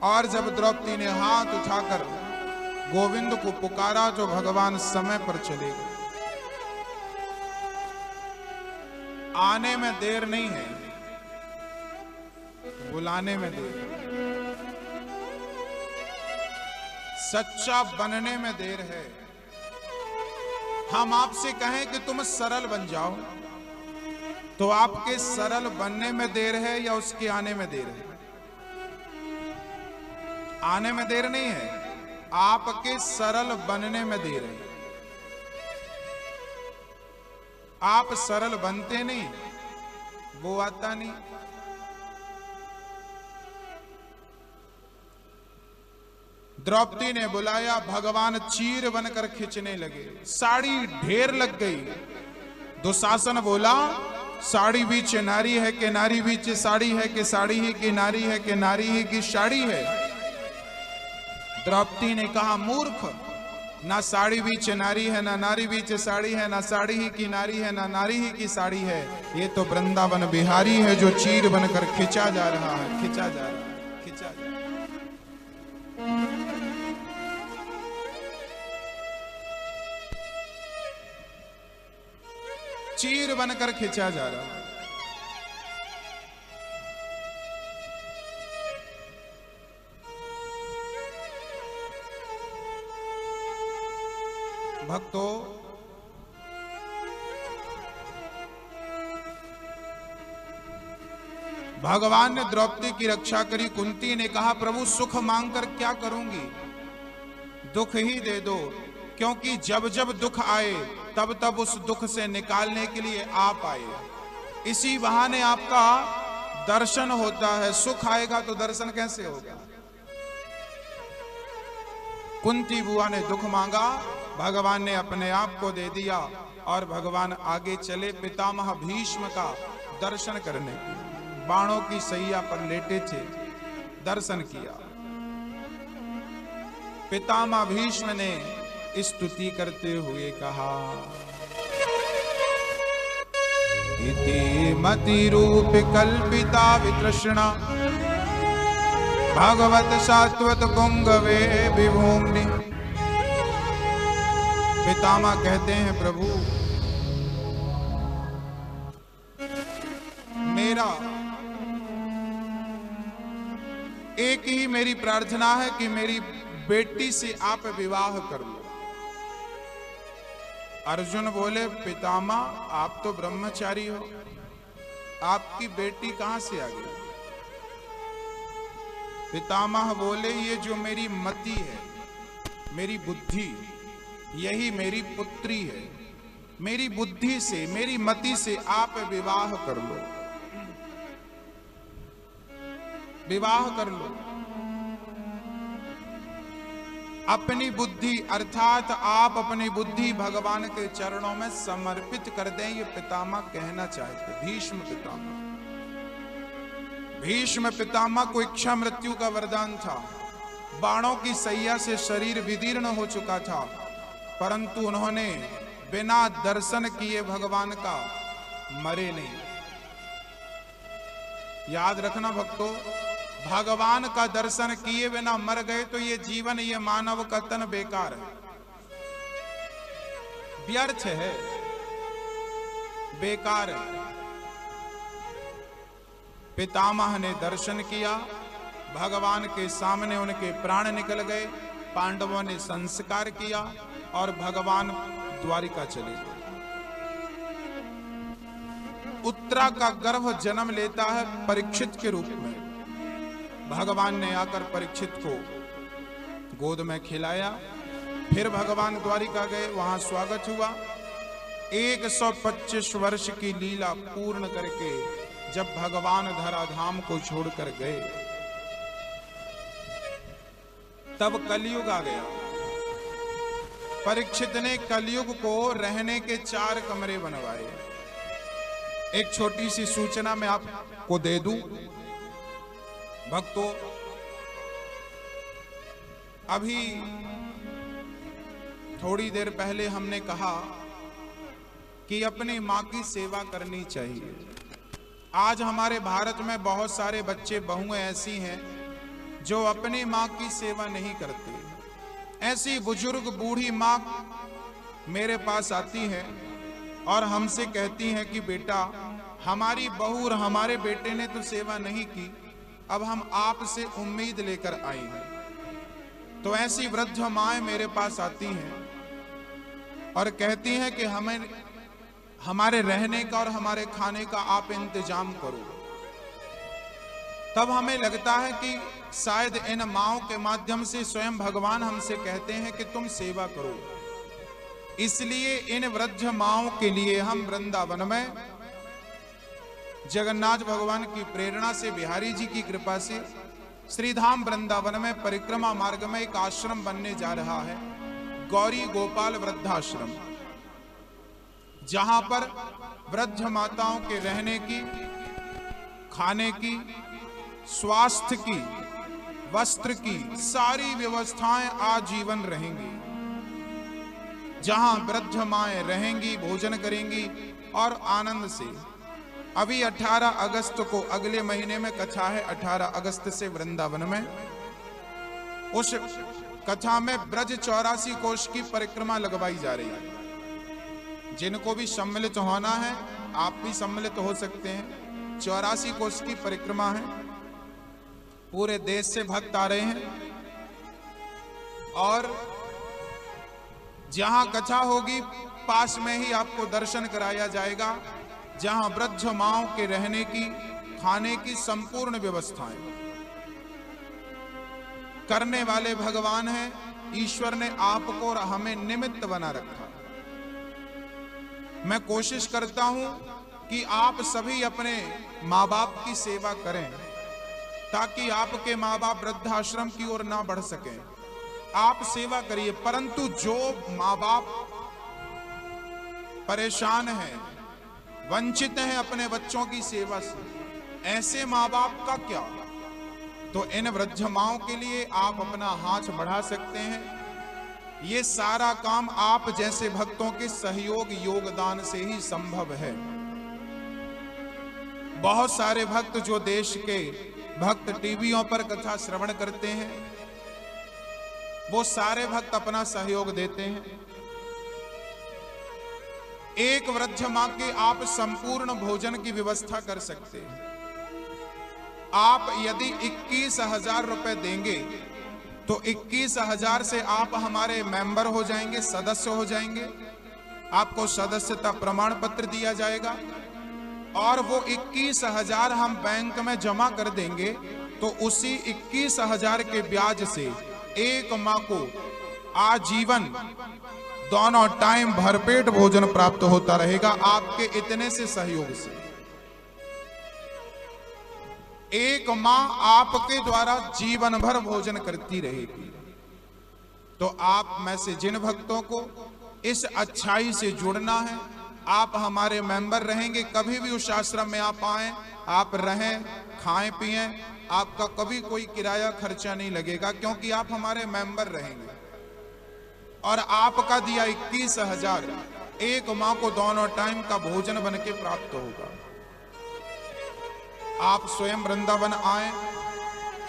और जब द्रौपदी ने हाथ उठाकर गोविंद को पुकारा तो भगवान समय पर चले गए। आने में देर नहीं है, बुलाने में देर है। सच्चा बनने में देर है। हम आपसे कहें कि तुम सरल बन जाओ, तो आपके सरल बनने में देर है या उसके आने में देर है? आने में देर नहीं है, आपके सरल बनने में देर है। आप सरल बनते नहीं, वो आता नहीं। द्रौपदी ने बुलाया, भगवान चीर बनकर खींचने लगे, साड़ी ढेर लग गई। दुशासन बोला, साड़ी बीच नारी है कि नारी बीच साड़ी है कि साड़ी ही की नारी है कि नारी ही की साड़ी है। द्रौपदी ने कहा, मूर्ख, ना साड़ी बीच नारी है, ना नारी बीच साड़ी है, ना साड़ी ही की नारी है, ना नारी ही की साड़ी है। ये तो वृंदावन बिहारी है जो चीर बनकर खिंचा जा रहा है, खिंचा जा रहा है, खिंचा जा रहा है। चीर बनकर खिंचा जा रहा है। भक्तों, भगवान ने द्रौपदी की रक्षा करी। कुंती ने कहा, प्रभु सुख मांगकर क्या करूंगी, दुख ही दे दो, क्योंकि जब जब दुख आए तब तब उस दुख से निकालने के लिए आप आए। इसी बहाने आपका दर्शन होता है। सुख आएगा तो दर्शन कैसे होगा? कुंती बुआ ने दुख मांगा, भगवान ने अपने आप को दे दिया और भगवान आगे चले पितामह भीष्म का दर्शन करने। बाणों की सैया पर लेटे थे, दर्शन किया। पितामह भीष्म ने स्तुति करते हुए कहा, इति मति रूप कल्पिता वितृष्णा भगवत शाश्वत पुंगवे विभूम्नि। पितामह कहते हैं, प्रभु मेरा एक ही मेरी प्रार्थना है कि मेरी बेटी से आप विवाह कर लो। अर्जुन बोले, पितामह आप तो ब्रह्मचारी हो, आपकी बेटी कहां से आ गई? पितामह बोले, ये जो मेरी मति है, मेरी बुद्धि, यही मेरी पुत्री है। मेरी बुद्धि से, मेरी मति से आप विवाह कर लो, विवाह कर लो। अपनी बुद्धि अर्थात आप अपनी बुद्धि भगवान के चरणों में समर्पित कर दें, ये पितामह कहना चाहते। भीष्म पितामह, भीष्म पितामह को इच्छा मृत्यु का वरदान था। बाणों की सैया से शरीर विदीर्ण हो चुका था, परंतु उन्होंने बिना दर्शन किए भगवान का मरे नहीं। याद रखना भक्तों, भगवान का दर्शन किए बिना मर गए तो ये जीवन, ये मानव का तन बेकार है, व्यर्थ है, बेकार है। पितामह ने दर्शन किया, भगवान के सामने उनके प्राण निकल गए। पांडवों ने संस्कार किया और भगवान द्वारिका चले गए। उत्तरा का गर्भ जन्म लेता है परीक्षित के रूप में। भगवान ने आकर परीक्षित को गोद में खिलाया। फिर भगवान द्वारिका गए, वहां स्वागत हुआ। 125 वर्ष की लीला पूर्ण करके जब भगवान धराधाम को छोड़कर गए, तब कलयुग आ गया। परीक्षित ने कलयुग को रहने के 4 कमरे बनवाए। एक छोटी सी सूचना मैं आपको दे दूं भक्तों, अभी थोड़ी देर पहले हमने कहा कि अपनी मां की सेवा करनी चाहिए। आज हमारे भारत में बहुत सारे बच्चे बहुएं ऐसी हैं जो अपनी माँ की सेवा नहीं करते। ऐसी बुजुर्ग बूढ़ी माँ मेरे पास आती है और हमसे कहती हैं कि बेटा, हमारी बहू और हमारे बेटे ने तो सेवा नहीं की, अब हम आपसे उम्मीद लेकर आई हैं। तो ऐसी वृद्ध माएं मेरे पास आती हैं और कहती हैं कि हमें हमारे रहने का और हमारे खाने का आप इंतजाम करो। तब हमें लगता है कि शायद इन माओं के माध्यम से स्वयं भगवान हमसे कहते हैं कि तुम सेवा करो। इसलिए इन वृद्ध माओं के लिए हम वृंदावन में जगन्नाथ भगवान की प्रेरणा से, बिहारी जी की कृपा से श्रीधाम वृंदावन में परिक्रमा मार्ग में एक आश्रम बनने जा रहा है, गौरी गोपाल वृद्धाश्रम, जहां पर वृद्ध माताओं के रहने की, खाने की, स्वास्थ्य की, वस्त्र की सारी व्यवस्थाएं आजीवन रहेंगी। जहां वृद्ध माएं रहेंगी, भोजन करेंगी और आनंद से। अभी 18 अगस्त को, अगले महीने में कथा है 18 अगस्त से वृंदावन में। उस कथा में ब्रज 84 कोष की परिक्रमा लगवाई जा रही है। जिनको भी सम्मिलित होना है आप भी सम्मिलित हो सकते हैं। 84 कोष की परिक्रमा है, पूरे देश से भक्त आ रहे हैं और जहां कथा होगी पास में ही आपको दर्शन कराया जाएगा, जहां वृद्ध माओं के रहने की, खाने की संपूर्ण व्यवस्थाएं करने वाले भगवान हैं। ईश्वर ने आपको और हमें निमित्त बना रखा। मैं कोशिश करता हूं कि आप सभी अपने माँ बाप की सेवा करें, ताकि आपके माँ बाप वृद्धाश्रम की ओर ना बढ़ सकें। आप सेवा करिए, परंतु जो माँ बाप परेशान हैं, वंचित हैं अपने बच्चों की सेवा से, ऐसे माँ बाप का क्या? तो इन वृद्ध माओं के लिए आप अपना हाथ बढ़ा सकते हैं। ये सारा काम आप जैसे भक्तों के सहयोग, योगदान से ही संभव है। बहुत सारे भक्त, जो देश के भक्त टीवियों पर कथा श्रवण करते हैं, वो सारे भक्त अपना सहयोग देते हैं। एक वृद्ध मां के आप संपूर्ण भोजन की व्यवस्था कर सकते हैं। आप यदि 21,000 रुपए देंगे तो 21,000 से आप हमारे मेंबर हो जाएंगे, सदस्य हो जाएंगे। आपको सदस्यता प्रमाण पत्र दिया जाएगा और वो 21,000 हम बैंक में जमा कर देंगे। तो उसी 21,000 के ब्याज से एक माह को आजीवन दोनों टाइम भरपेट भोजन प्राप्त होता रहेगा, आपके इतने से सहयोग से। एक माँ आपके द्वारा जीवन भर भोजन करती रहेगी। तो आप में से जिन भक्तों को इस अच्छाई से जुड़ना है, आप हमारे मेंबर रहेंगे। कभी भी उस आश्रम में आप आए, आप रहें, खाएं पिएं, आपका कभी कोई किराया खर्चा नहीं लगेगा, क्योंकि आप हमारे मेंबर रहेंगे। और आपका दिया 21,000 एक माह को दोनों टाइम का भोजन बन के प्राप्त होगा। आप स्वयं वृंदावन आए,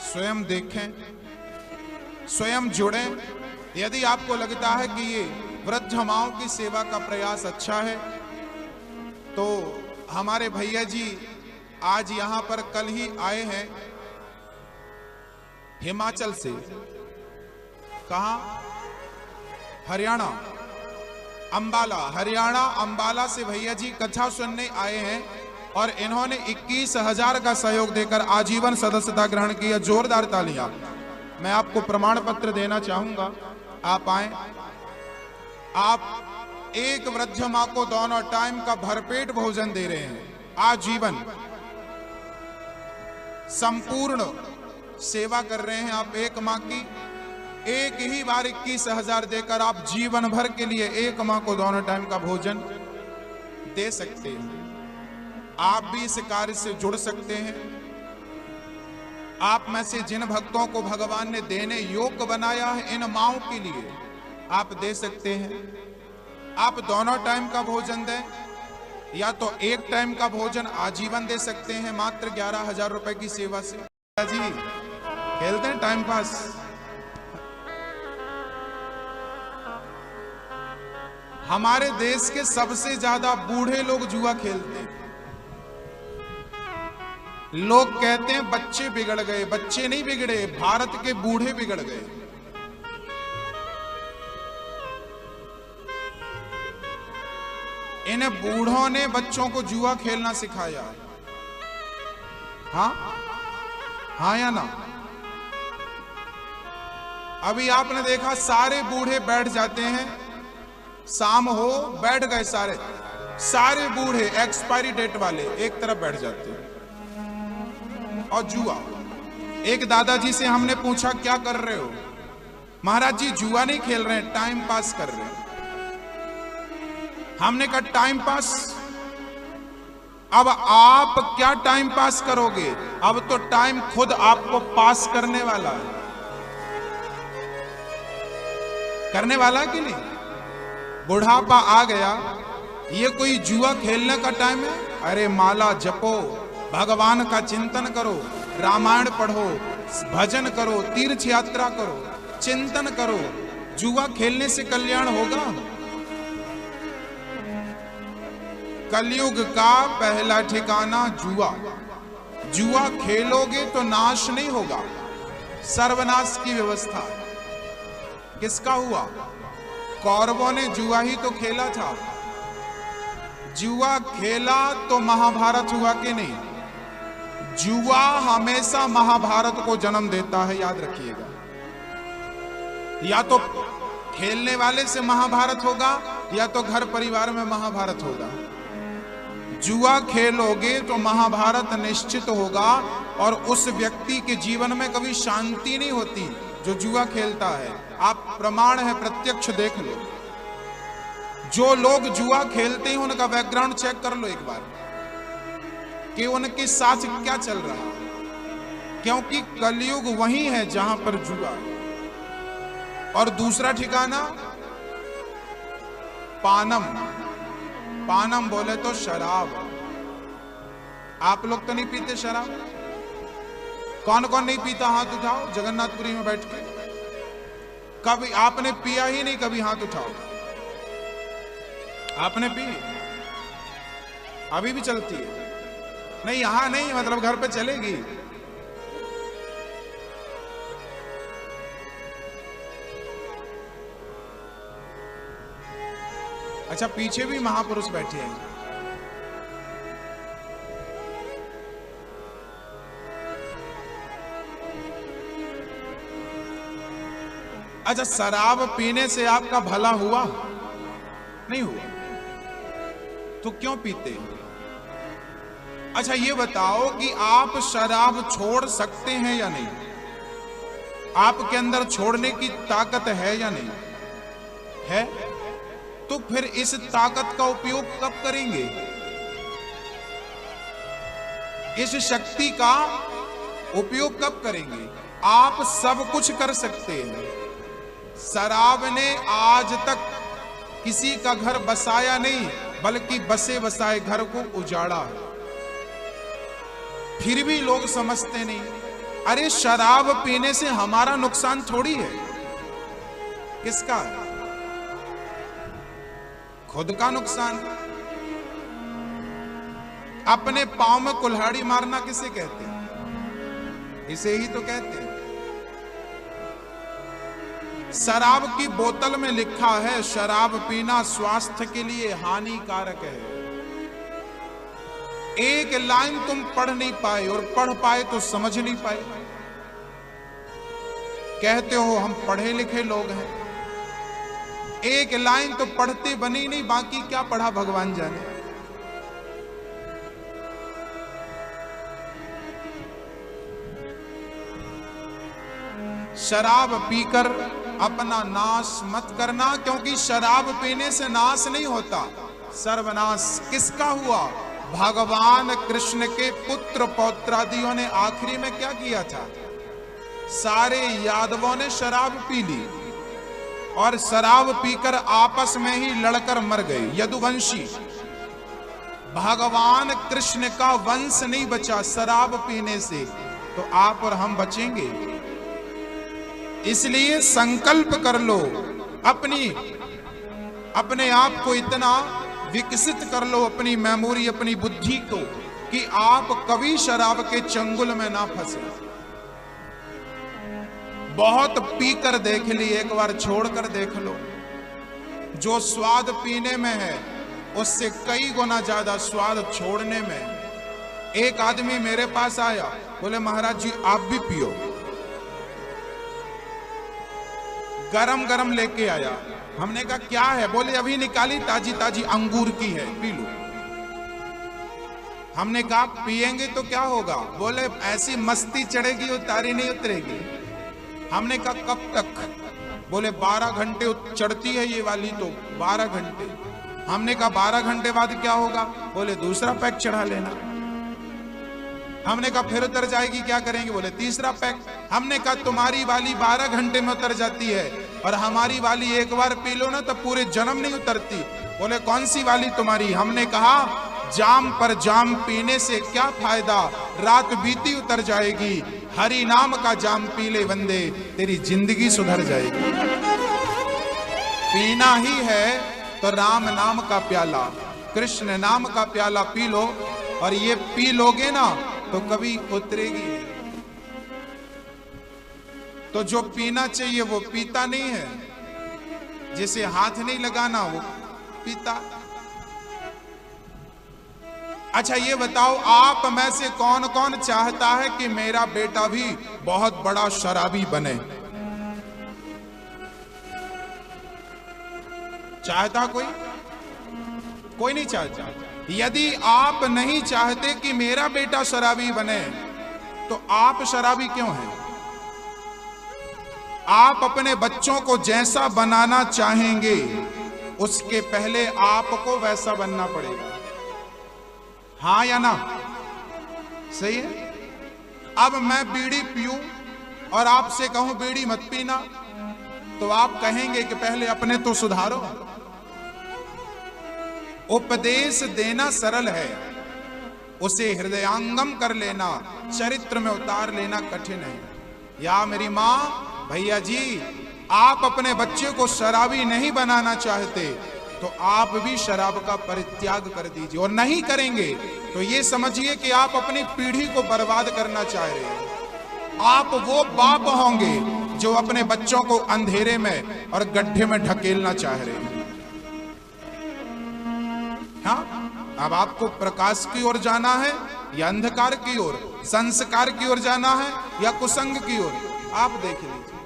स्वयं देखें, स्वयं जुड़ें। यदि आपको लगता है कि ये वृद्ध माओं की सेवा का प्रयास अच्छा है, तो हमारे भैया जी आज यहां पर कल ही आए हैं हिमाचल से। कहां? हरियाणा, अंबाला। हरियाणा अंबाला से भैया जी कथा सुनने आए हैं और इन्होंने 21,000 का सहयोग देकर आजीवन सदस्यता ग्रहण किया। जोरदार तालियां। मैं आपको प्रमाण पत्र देना चाहूंगा, आप आए। आप एक वृद्ध मां को दोनों टाइम का भरपेट भोजन दे रहे हैं, आजीवन संपूर्ण सेवा कर रहे हैं आप एक माह की। एक ही बार 21,000 देकर आप जीवन भर के लिए एक माह को दोनों टाइम का भोजन दे सकते हैं। आप भी इस कार्य से जुड़ सकते हैं। आप में से जिन भक्तों को भगवान ने देने योग्य बनाया है, इन माओं के लिए आप दे सकते हैं। आप दोनों टाइम का भोजन दें, या तो एक टाइम का भोजन आजीवन दे सकते हैं मात्र 11,000 रुपए की सेवा से। जी खेलते हैं टाइम पास। हमारे देश के सबसे ज्यादा बूढ़े लोग जुआ खेलते हैं। लोग कहते हैं बच्चे बिगड़ गए, बच्चे नहीं बिगड़े, भारत के बूढ़े बिगड़ गए। इन बूढ़ों ने बच्चों को जुआ खेलना सिखाया। हाँ या ना? अभी आपने देखा सारे बूढ़े बैठ जाते हैं, शाम हो बैठ गए सारे बूढ़े एक्सपायरी डेट वाले एक तरफ बैठ जाते हैं और जुआ। एक दादाजी से हमने पूछा क्या कर रहे हो? महाराज जी जुआ नहीं खेल रहे हैं, टाइम पास कर रहे हैं। हमने कहा टाइम पास? अब आप क्या टाइम पास करोगे? अब तो टाइम खुद आपको पास करने वाला है। करने वाला कि नहीं? बुढ़ापा आ गया, ये कोई जुआ खेलने का टाइम है? अरे माला जपो, भगवान का चिंतन करो, रामायण पढ़ो, भजन करो, तीर्थ यात्रा करो, चिंतन करो। जुआ खेलने से कल्याण होगा? कलयुग का पहला ठिकाना जुआ। जुआ खेलोगे तो नाश नहीं होगा, सर्वनाश की व्यवस्था। किसका हुआ? कौरवों ने जुआ ही तो खेला था। जुआ खेला तो महाभारत हुआ कि नहीं? जुआ हमेशा महाभारत को जन्म देता है, याद रखिएगा। या तो खेलने वाले से महाभारत होगा या तो घर परिवार में महाभारत होगा। जुआ खेलोगे तो महाभारत निश्चित होगा और उस व्यक्ति के जीवन में कभी शांति नहीं होती जो जुआ खेलता है। आप प्रमाण है, प्रत्यक्ष देख लो। जो लोग जुआ खेलते हैं उनका बैकग्राउंड चेक कर लो एक बार कि उनके साथ क्या चल रहा है, क्योंकि कलयुग वही है जहां पर जुआ। और दूसरा ठिकाना पानम। पानम बोले तो शराब। आप लोग तो नहीं पीते शराब? कौन कौन नहीं पीता हाथ उठाओ जगन्नाथपुरी में बैठ के। कभी आपने पिया ही नहीं? कभी हाथ उठाओ। आपने पी? अभी भी चलती है? नहीं, यहां नहीं, मतलब घर पे चलेगी। अच्छा, पीछे भी महापुरुष बैठे हैं। अच्छा, शराब पीने से आपका भला हुआ? नहीं हुआ। तो क्यों पीते? अच्छा, ये बताओ कि आप शराब छोड़ सकते हैं या नहीं? आपके अंदर छोड़ने की ताकत है या नहीं है? तो फिर इस ताकत का उपयोग कब करेंगे? इस शक्ति का उपयोग कब करेंगे? आप सब कुछ कर सकते हैं। शराब ने आज तक किसी का घर बसाया नहीं, बल्कि बसे बसाए घर को उजाड़ा है। फिर भी लोग समझते नहीं। अरे शराब पीने से हमारा नुकसान थोड़ी है। किसका है? खुद का नुकसान। अपने पांव में कुल्हाड़ी मारना किसे कहते हैं? इसे ही तो कहते हैं। शराब की बोतल में लिखा है शराब पीना स्वास्थ्य के लिए हानिकारक है। एक लाइन तुम पढ़ नहीं पाए, और पढ़ पाए तो समझ नहीं पाए। कहते हो हम पढ़े लिखे लोग हैं। एक लाइन तो पढ़ते बनी नहीं, बाकी क्या पढ़ा भगवान जाने। शराब पीकर अपना नाश मत करना, क्योंकि शराब पीने से नाश नहीं होता, सर्वनाश किसका हुआ? भगवान कृष्ण के पुत्र पौत्रादियों ने आखिरी में क्या किया था? सारे यादवों ने शराब पी ली और शराब पीकर आपस में ही लड़कर मर गए। यदुवंशी। भगवान कृष्ण का वंश नहीं बचा शराब पीने से, तो आप और हम बचेंगे? इसलिए संकल्प कर लो, अपने आप को इतना विकसित कर लो, अपनी मेमोरी, अपनी बुद्धि को, कि आप कभी शराब के चंगुल में ना फंसे। बहुत पीकर देख ली, एक बार छोड़कर देख लो। जो स्वाद पीने में है उससे कई गुना ज्यादा स्वाद छोड़ने में। एक आदमी मेरे पास आया, बोले महाराज जी आप भी पियो। गरम गरम लेके आया। हमने कहा क्या है? बोले अभी निकाली, ताजी ताजी अंगूर की है, पी लो। हमने कहा पिएंगे तो क्या होगा? बोले ऐसी मस्ती चढ़ेगी, उतारी नहीं उतरेगी। हमने कहा कब तक? बोले 12 घंटे चढ़ती है ये वाली तो 12 घंटे। हमने कहा 12 घंटे बाद क्या होगा? बोले दूसरा पैक चढ़ा लेना। हमने कहा फिर उतर जाएगी, क्या करेंगे? बोले तीसरा पैक। हमने कहा तुम्हारी वाली 12 घंटे में उतर जाती है और हमारी वाली एक बार पी लो ना तो पूरे जन्म नहीं उतरती। बोले कौन सी वाली तुम्हारी? हमने कहा जाम पर जाम पीने से क्या फायदा, रात बीती उतर जाएगी। हरि नाम का जाम पी ले बंदे, तेरी जिंदगी सुधर जाएगी। पीना ही है तो राम नाम का प्याला, कृष्ण नाम का प्याला पी लो, और ये पी लोगे ना तो कभी उतरेगी नहीं। तो जो पीना चाहिए वो पीता नहीं है, जिसे हाथ नहीं लगाना वो पीता। अच्छा ये बताओ, आप में से कौन कौन चाहता है कि मेरा बेटा भी बहुत बड़ा शराबी बने? चाहता कोई? कोई नहीं चाहता। यदि आप नहीं चाहते कि मेरा बेटा शराबी बने तो आप शराबी क्यों हैं? आप अपने बच्चों को जैसा बनाना चाहेंगे उसके पहले आपको वैसा बनना पड़ेगा। हाँ या ना? सही है। अब मैं बीड़ी पीऊं और आपसे कहूं बीड़ी मत पीना, तो आप कहेंगे कि पहले अपने तो सुधारो। उपदेश देना सरल है, उसे हृदयांगम कर लेना, चरित्र में उतार लेना कठिन है। या मेरी माँ, भैया जी, आप अपने बच्चे को शराबी नहीं बनाना चाहते तो आप भी शराब का परित्याग कर दीजिए, और नहीं करेंगे तो ये समझिए कि आप अपनी पीढ़ी को बर्बाद करना चाह रहे हैं। आप वो बाप होंगे जो अपने बच्चों को अंधेरे में और गड्ढे में ढकेलना चाह रहे हैं। हाँ, अब आपको प्रकाश की ओर जाना है या अंधकार की ओर, संस्कार की ओर जाना है या कुसंग की ओर? आप देख लीजिए।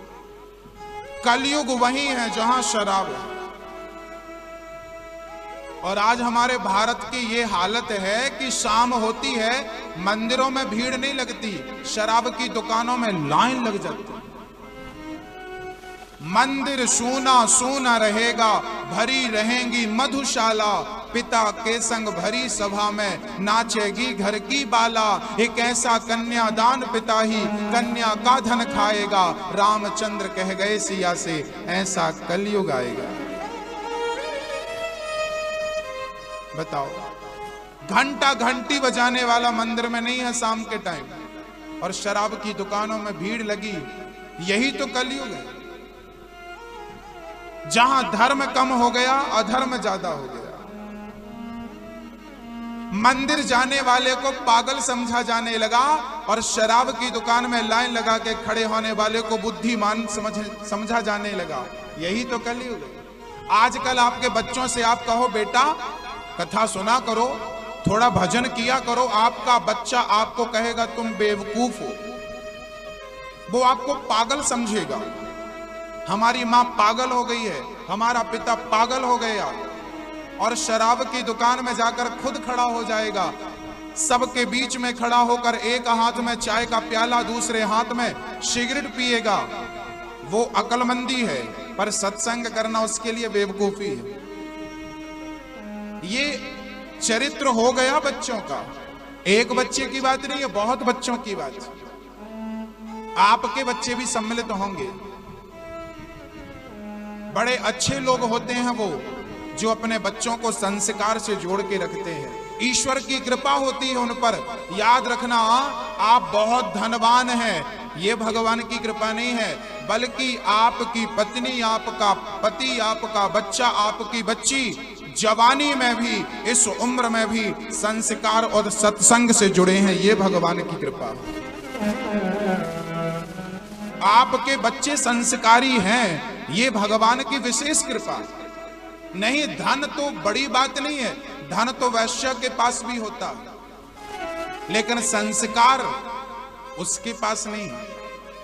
कलयुग वही है जहां शराब है। और आज हमारे भारत की ये हालत है कि शाम होती है, मंदिरों में भीड़ नहीं लगती, शराब की दुकानों में लाइन लग जाती। मंदिर सूना सूना रहेगा, भरी रहेंगी मधुशाला, पिता के संग भरी सभा में नाचेगी घर की बाला। एक ऐसा कन्यादान पिता ही कन्या का धन खाएगा, रामचंद्र कह गए सिया से ऐसा कलयुग आएगा। बताओ, घंटा घंटी बजाने वाला मंदिर में नहीं है शाम के टाइम, और शराब की दुकानों में भीड़ लगी। यही तो कलयुग है, जहां धर्म कम हो गया अधर्म ज्यादा हो गया। मंदिर जाने वाले को पागल समझा जाने लगा और शराब की दुकान में लाइन लगा के खड़े होने वाले को बुद्धिमान समझा जाने लगा। यही तो कलयुग है। आजकल आपके बच्चों से आप कहो बेटा कथा सुना करो, थोड़ा भजन किया करो, आपका बच्चा आपको कहेगा तुम बेवकूफ हो, वो आपको पागल समझेगा। हमारी माँ पागल हो गई है, हमारा पिता पागल हो गया, और शराब की दुकान में जाकर खुद खड़ा हो जाएगा। सबके बीच में खड़ा होकर एक हाथ में चाय का प्याला, दूसरे हाथ में सिगरेट पिएगा। वो अक्लमंदी है, पर सत्संग करना उसके लिए बेवकूफी है। ये चरित्र हो गया बच्चों का। एक बच्चे की बात नहीं है, बहुत बच्चों की बात। आपके बच्चे भी सम्मिलित होंगे। बड़े अच्छे लोग होते हैं वो जो अपने बच्चों को संस्कार से जोड़ के रखते हैं। ईश्वर की कृपा होती है उन पर। याद रखना, आप बहुत धनवान हैं, ये भगवान की कृपा नहीं है, बल्कि आपकी पत्नी, आपका पति, आपका बच्चा, आपकी बच्ची जवानी में भी, इस उम्र में भी संस्कार और सत्संग से जुड़े हैं। ये भगवान की कृपा। आपके बच्चे संस्कारी हैं, ये भगवान की विशेष कृपा। नहीं, धन तो बड़ी बात नहीं है, धन तो वैश्य के पास भी होता, लेकिन संस्कार उसके पास नहीं है।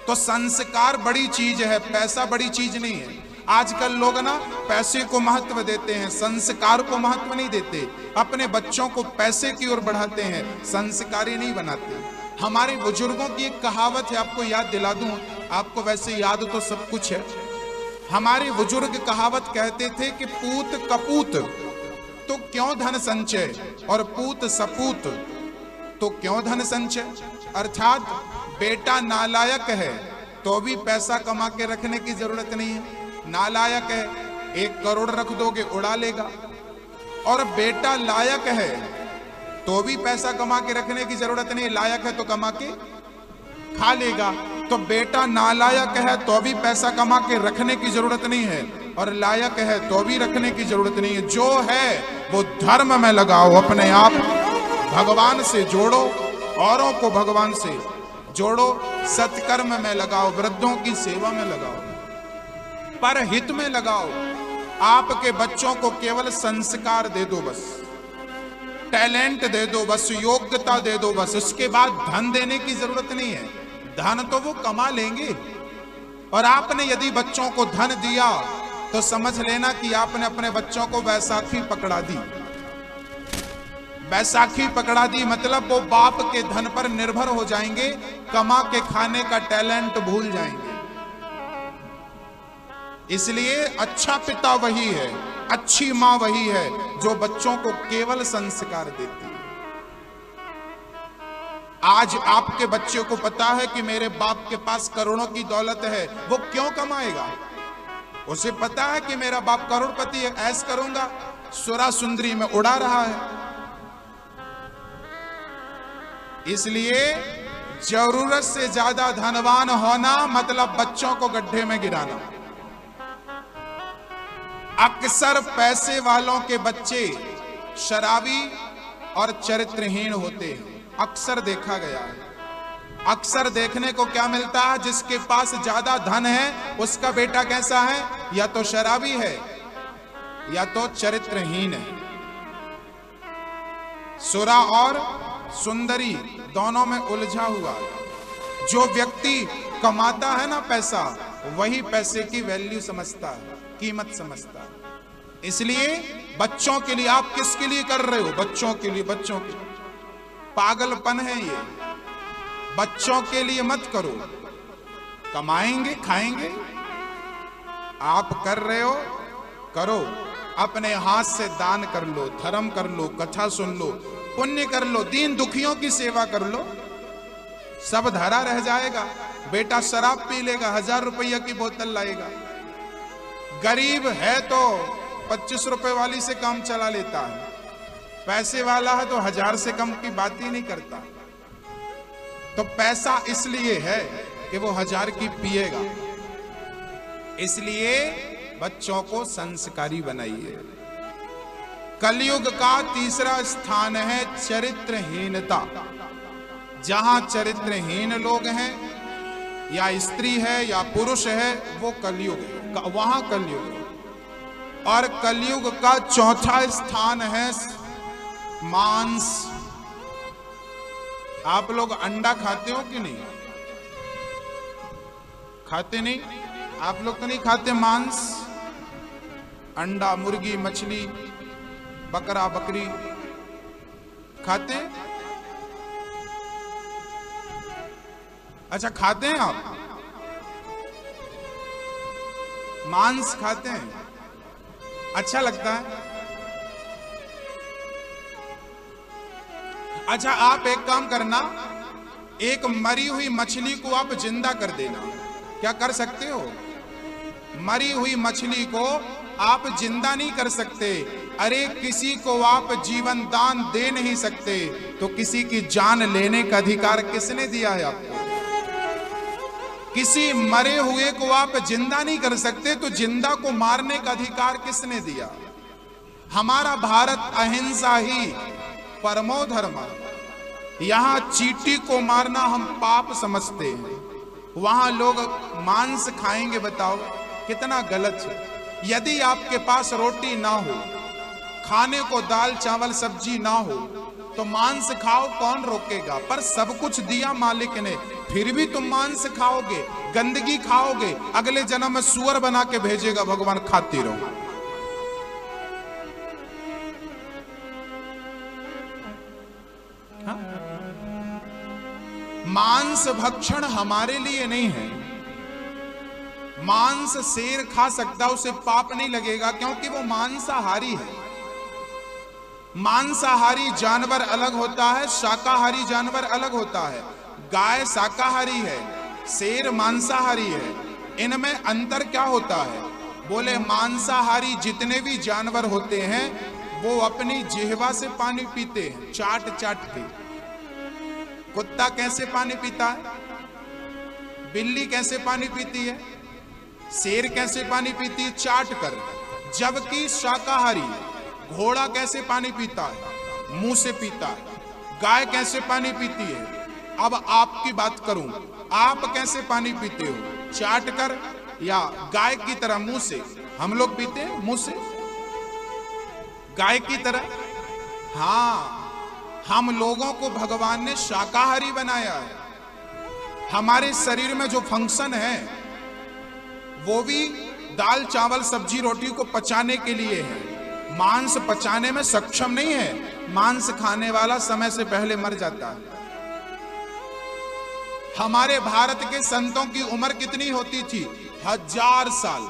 तो संस्कार बड़ी चीज है, पैसा बड़ी चीज नहीं है। आजकल लोग ना पैसे को महत्व देते हैं, संस्कार को महत्व नहीं देते। अपने बच्चों को पैसे की ओर बढ़ाते हैं, संस्कारी नहीं बनाते। हमारे बुजुर्गों की एक कहावत है, आपको याद दिला दूं, आपको वैसे याद तो सब कुछ है। हमारे बुजुर्ग कहावत कहते थे कि पूत कपूत तो क्यों धन संचय, और पूत सपूत तो क्यों धन संचय। अर्थात बेटा नालायक है तो भी पैसा कमा के रखने की जरूरत नहीं है। नालायक है, 1 करोड़ रख दोगे उड़ा लेगा, और बेटा लायक है तो भी पैसा कमा के रखने की जरूरत नहीं, लायक है तो कमा के खा लेगा। तो बेटा नालायक है तो भी पैसा कमा के रखने की जरूरत नहीं है, और लायक है तो भी रखने की जरूरत नहीं है। जो है वो धर्म में लगाओ, अपने आप भगवान से जोड़ो, औरों को भगवान से जोड़ो, सत्कर्म में लगाओ, वृद्धों की सेवा में लगाओ, पर हित में लगाओ। आपके बच्चों को केवल संस्कार दे दो, बस टैलेंट दे दो, बस योग्यता दे दो, बस। उसके बाद धन देने की जरूरत नहीं है, धन तो वो कमा लेंगे। और आपने यदि बच्चों को धन दिया तो समझ लेना कि आपने अपने बच्चों को बैसाखी पकड़ा दी। बैसाखी पकड़ा दी मतलब वो बाप के धन पर निर्भर हो जाएंगे, कमा के खाने का टैलेंट भूल जाएंगे। इसलिए अच्छा पिता वही है, अच्छी मां वही है जो बच्चों को केवल संस्कार देती है। आज आपके बच्चे को पता है कि मेरे बाप के पास करोड़ों की दौलत है, वो क्यों कमाएगा? उसे पता है कि मेरा बाप करोड़पति है, ऐश करूंगा, सुरा सुंदरी में उड़ा रहा है। इसलिए जरूरत से ज्यादा धनवान होना मतलब बच्चों को गड्ढे में गिराना। अक्सर पैसे वालों के बच्चे शराबी और चरित्रहीन होते हैं, अक्सर देखा गया है। अक्सर देखने को क्या मिलता है, जिसके पास ज्यादा धन है उसका बेटा कैसा है, या तो शराबी है या तो चरित्रहीन है। सुरा और सुंदरी दोनों में उलझा हुआ। जो व्यक्ति कमाता है ना पैसा, वही पैसे की वैल्यू समझता है, कीमत समझता है। इसलिए बच्चों के लिए आप किसके लिए कर रहे हो? बच्चों के लिए। बच्चों के पागलपन है ये, बच्चों के लिए मत करो। कमाएंगे खाएंगे, आप कर रहे हो करो, अपने हाथ से दान कर लो, धर्म कर लो, कथा सुन लो, पुण्य कर लो, दीन दुखियों की सेवा कर लो, सब धरा रह जाएगा। बेटा शराब पी लेगा, 1000 रुपया की बोतल लाएगा। गरीब है तो 25 रुपए वाली से काम चला लेता है, पैसे वाला है तो 1000 से कम की बात ही नहीं करता। तो पैसा इसलिए है कि वो 1000 की पिएगा। इसलिए बच्चों को संस्कारी बनाइए। कलयुग का तीसरा स्थान है चरित्रहीनता। जहां चरित्रहीन लोग हैं, या स्त्री है या पुरुष है, वो कलयुग है, वहां कलयुग है। और कलयुग का चौथा स्थान है मांस। आप लोग अंडा खाते हो कि नहीं? खाते नहीं? आप लोग तो नहीं खाते मांस? अंडा, मुर्गी, मछली, बकरा, बकरी खाते हैं? अच्छा, खाते हैं आप? मांस खाते हैं? अच्छा लगता है? अच्छा, आप एक काम करना, एक मरी हुई मछली को आप जिंदा कर देना। क्या कर सकते हो? मरी हुई मछली को आप जिंदा नहीं कर सकते। अरे किसी को आप जीवन दान दे नहीं सकते, तो किसी की जान लेने का अधिकार किसने दिया है आपको? किसी मरे हुए को आप जिंदा नहीं कर सकते, तो जिंदा को मारने का अधिकार किसने दिया? हमारा भारत अहिंसा ही परमो धर्म। यहां चींटी को मारना हम पाप समझते हैं, वहां लोग मांस खाएंगे। बताओ कितना गलत है। यदि आपके पास रोटी ना हो, खाने को दाल चावल सब्जी ना हो, तो मांस खाओ, कौन रोकेगा? पर सब कुछ दिया मालिक ने, फिर भी तुम मांस खाओगे, गंदगी खाओगे, अगले जन्म में सुअर बना के भेजेगा भगवान, खाती रहो। मांस भक्षण हमारे लिए नहीं है। मांस शेर खा सकता, उसे पाप नहीं लगेगा, क्योंकि वो मांसाहारी है। मांसाहारी जानवर अलग होता है, शाकाहारी जानवर अलग होता है। गाय शाकाहारी है, शेर मांसाहारी है। इनमें अंतर क्या होता है? बोले मांसाहारी जितने भी जानवर होते हैं वो अपनी जिह्वा से पानी पीते हैं, चाट चाट के। कुत्ता कैसे पानी पीता है? बिल्ली कैसे पानी पीती है? शेर कैसे पानी पीती है? चाट कर। जबकि शाकाहारी घोड़ा कैसे पानी पीता है? मुंह से पीता है। गाय कैसे पानी पीती है? अब आपकी बात करूं, आप कैसे पानी पीते हो? चाट कर या गाय की तरह मुंह से? हम लोग पीते हैं मुंह से, गाय की तरह। हाँ, हम लोगों को भगवान ने शाकाहारी बनाया है। हमारे शरीर में जो फंक्शन है वो भी दाल चावल सब्जी रोटी को पचाने के लिए है। मांस पचाने में सक्षम नहीं है। मांस खाने वाला समय से पहले मर जाता है। हमारे भारत के संतों की उम्र कितनी होती थी? 1000 साल।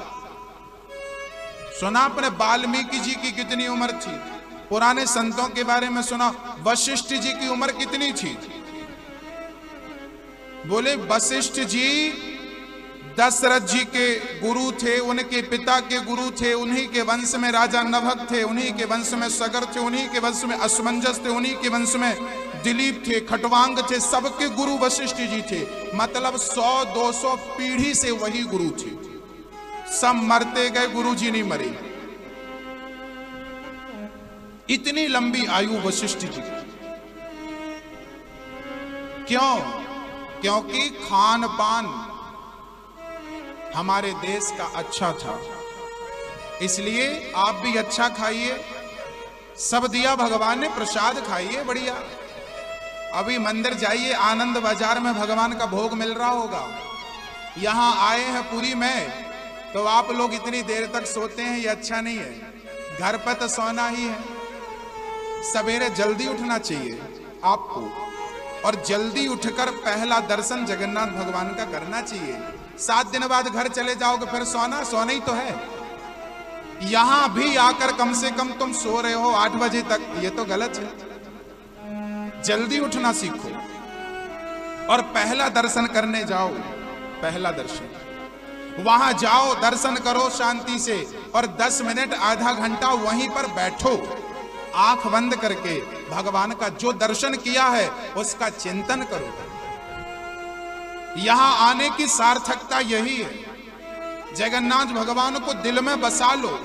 सुना आपने वाल्मीकि जी की कितनी उम्र थी? पुराने संतों के बारे में सुना, वशिष्ठ जी की उम्र कितनी थी? बोले वशिष्ठ जी दशरथ जी के गुरु थे, उनके पिता के गुरु थे, उन्हीं के वंश में राजा नभग थे, उन्हीं के वंश में सगर थे, उन्हीं के वंश में असमंजस थे, उन्हीं के वंश में दिलीप थे, खटवांग थे, सबके गुरु वशिष्ठ जी थे। मतलब 100-200 पीढ़ी से वही गुरु थे। सब मरते गए, गुरु जी नहीं मरे। इतनी लंबी आयु वशिष्ठ जी। क्यों? क्योंकि खान पान हमारे देश का अच्छा था। इसलिए आप भी अच्छा खाइए। सब दिया भगवान ने, प्रसाद खाइए बढ़िया। अभी मंदिर जाइए, आनंद बाजार में भगवान का भोग मिल रहा होगा। यहां आए हैं पुरी में तो आप लोग इतनी देर तक सोते हैं, ये अच्छा नहीं है। घर पर तो सोना ही है। सवेरे जल्दी उठना चाहिए आपको, और जल्दी उठकर पहला दर्शन जगन्नाथ भगवान का करना चाहिए। 7 दिन बाद घर चले जाओगे, फिर सोना ही तो है। यहां भी आकर कम से कम तुम सो रहे हो 8 बजे तक, ये तो गलत है। जल्दी उठना सीखो और पहला दर्शन करने जाओ। पहला दर्शन, वहां जाओ, दर्शन करो शांति से, और 10 मिनट आधा घंटा वहीं पर बैठो, आंख बंद करके भगवान का जो दर्शन किया है उसका चिंतन करो। यहां आने की सार्थकता यही है। जगन्नाथ भगवान को दिल में बसा लो।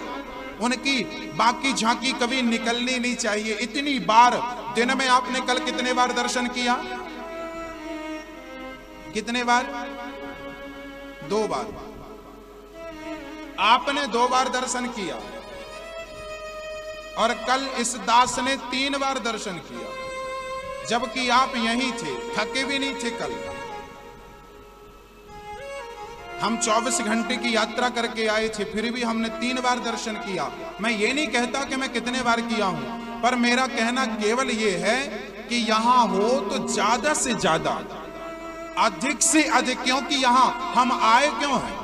उनकी बाकी झांकी कभी निकलनी नहीं चाहिए। इतनी बार दिन में आपने कल कितने बार दर्शन किया? कितने बार? 2 बार। आपने 2 बार दर्शन किया, और कल इस दास ने 3 बार दर्शन किया, जबकि आप यहीं थे, थके भी नहीं थे। कल हम 24 घंटे की यात्रा करके आए थे, फिर भी हमने 3 बार दर्शन किया। मैं ये नहीं कहता कि मैं कितने बार किया हूं, पर मेरा कहना केवल ये है कि यहां हो तो ज्यादा से ज्यादा, अधिक से अधिक, क्योंकि यहां हम आए क्यों हैं?